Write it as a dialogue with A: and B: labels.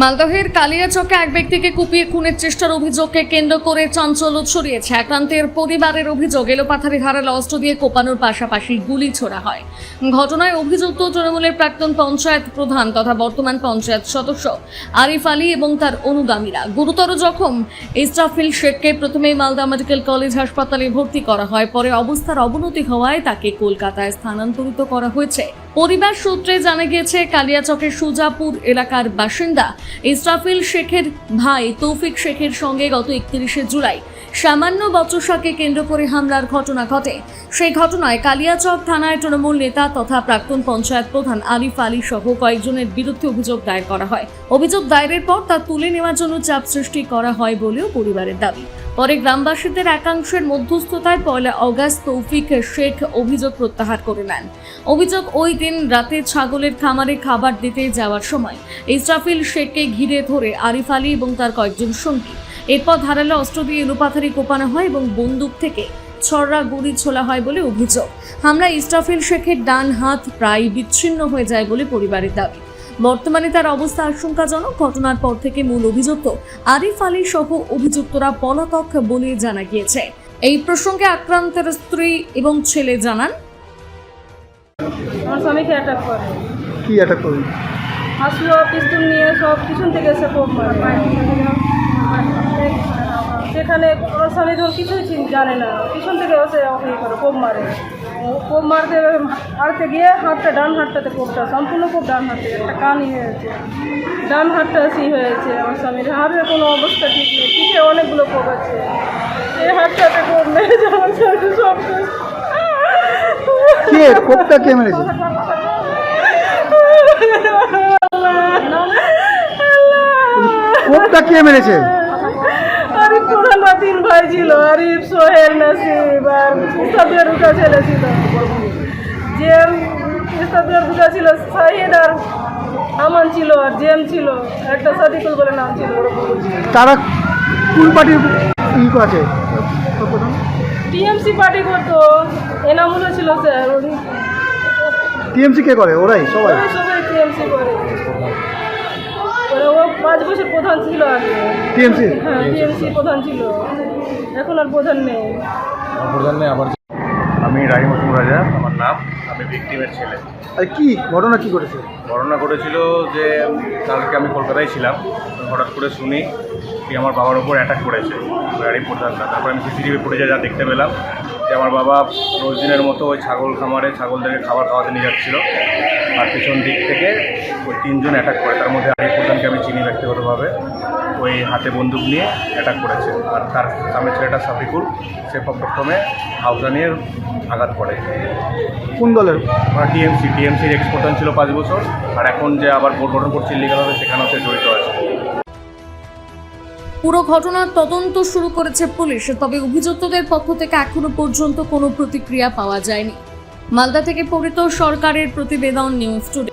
A: মালদহের কালিয়াচকে এক ব্যক্তিকে কুপিয়ে খুনের চেষ্টার অভিযোগকে কেন্দ্র করে চাঞ্চল্য ছড়িয়েছে। আক্রান্তের পরিবারের অভিযোগ, এলোপাথারি ধারালো অস্ত্র দিয়ে কোপানোর পাশাপাশি গুলি ছোড়া হয়। ঘটনায় অভিযুক্ত তৃণমূলের প্রাক্তন পঞ্চায়েত প্রধান তথা বর্তমান পঞ্চায়েত সদস্য আরিফ আলী এবং তার অনুগামীরা। গুরুতর জখম ইসরাফিল শেখকে প্রথমে মালদা মেডিকেল কলেজ হাসপাতালে ভর্তি করা হয়, পরে অবস্থার অবনতি হওয়ায় তাকে কলকাতায় স্থানান্তরিত করা হয়েছে। পরিবার সূত্রে জানা গিয়েছে, কালিয়াচকের সুজাপুর এলাকার বাসিন্দা ইসরাফিল শেখের ভাই তৌফিক শেখের সঙ্গে গত 31শে জুলাই সামান্য বচসাকে কেন্দ্র করে হামলার ঘটনা ঘটে। সেই ঘটনায় কালিয়াচক থানায় তৃণমূল নেতা তথা প্রাক্তন পঞ্চায়েত প্রধান আরিফ আলী সহ কয়েকজনের বিরুদ্ধে অভিযোগ দায়ের করা হয়। অভিযোগ দায়েরের পর তা তুলে নেওয়ার জন্য চাপ সৃষ্টি করা হয় বলেও পরিবারের দাবি। পরে গ্রামবাসীদের একাংশের মধ্যস্থতায় 1 অগাস্ট তৌফিক শেখ অভিযোগ প্রত্যাহার করে নেন। অভিযোগ, ওই দিন রাতে ছাগলের খামারে খাবার দিতে যাওয়ার সময় ইসরাফিল শেখকে ঘিরে ধরে আরিফ আলী এবং তার কয়েকজন সঙ্গী। এরপর ধারালো অস্ত্র দিয়ে এলোপাথারি কোপানো হয় এবং বন্দুক থেকে ছড়া গুলি ছোলা হয় বলে অভিযোগ। হামলায় ইসরাফিল শেখের ডান হাত প্রায় বিচ্ছিন্ন হয়ে যায় বলে পরিবারের দাবি। বর্তমানে তার অবস্থা আশঙ্কাজনক। ঘটনার পর থেকে মূল অভিযুক্ত আরিফ আলী সহ অভিযুক্তরা পলাতক বলে জানা গিয়েছে। এই প্রসঙ্গে আক্রান্তের স্ত্রী এবং ছেলে জানান,
B: আমার স্বামীকে অ্যাটাক করে।
C: কি অ্যাটাক করে?
B: আসলো পিস্তল নিয়ে, সব পিছন থেকে এসে কোপ মারে। সেখানে আমার স্বামী যখন কিছুই জানে না, পিছন থেকে এসে করে কোপ মারে। কোপ মারতে গিয়ে হাতটা, ডান হাতটাতে কোপটা, সম্পূর্ণ কোপ ডান হাতে, একটা কান হয়েছে, ডান হাতটা হয়েছে। আমার স্বামীর হাতের কোনো অবস্থা ঠিক নেই, পিঠে অনেকগুলো কোপ আছে। এই হাতটাতে কোপ মেরেছে আমার স্বামী, সব
C: কে কোপটা কে মেরেছে? কোপটা কে মেরেছে?
B: আরিফ পুরানা 3 ভাই ছিল, আরিফ, সোহেল, নাসিব আর ইস্তাফিয়ার 2টা ছেলে ছিল। যে ইস্তাফিয়ার 2টা ছিল, সাহিদ আর আমান ছিল, আর জেম ছিল, একটা সাদিকুল বলে নাম ছিল।
C: তারা কোন পার্টির আছে?
B: টিএমসি পার্টি করতো, এনামুলও ছিল স্যার।
C: টিএমসি কে করে? ওরাই সবাই
B: সবাই টিএমসি করে। ও 5 বছর প্রধান ছিল আগে
C: টিএমসি।
B: হ্যাঁ, টিএমসি প্রধান ছিল, এখন আর প্রধান নেই।
D: আমি রাহিম হোসেন রাজা আমার নাম, আমি ভিকটিমের ছেলে।
C: আর কি ঘটনা কি ঘটেছে?
D: ঘটনা ঘটেছিল যে কালকে আমি কলকাতায় ছিলাম, হঠাৎ করে শুনি কি আমার বাবার উপর অ্যাটাক করেছে গাড়ি প্রধানটা। তারপর আমি সিসিটিভি ফুটেজে যা দেখতে পেলাম যে আমার বাবা রোজ দিনের মতো ওই ছাগল খামারে ছাগলদেরকে খাবার খাওয়াতে নিয়ে যাচ্ছিল, আর পিছন দিক থেকে ওই 3 জন অ্যাটাক করে। তার মধ্যে আরিফ প্রধানকে আমি চিনি ব্যক্তিগতভাবে, ওই হাতে বন্দুক নিয়ে অ্যাটাক করেছে। আর তার সামনে ছেলেটা সাফিকুল, সে প্রথমে হাউসা নিয়ে আঘাত করে।
C: কোন দলের?
D: টিএমসির এক্স প্রধান ছিল 5 বছর, আর এখন যে আবার বোর্ড গঠন করছে ইলিগালভাবে, সেখানেও সে জড়িত আছে।
A: পুরো ঘটনার তদন্ত শুরু করেছে পুলিশ, তবে অভিযুক্তদের পক্ষ থেকে এখনো পর্যন্ত কোনো প্রতিক্রিয়া পাওয়া যায়নি। মালদা থেকে পরিত সরকারের প্রতিবেদন, নিউজ টুডে।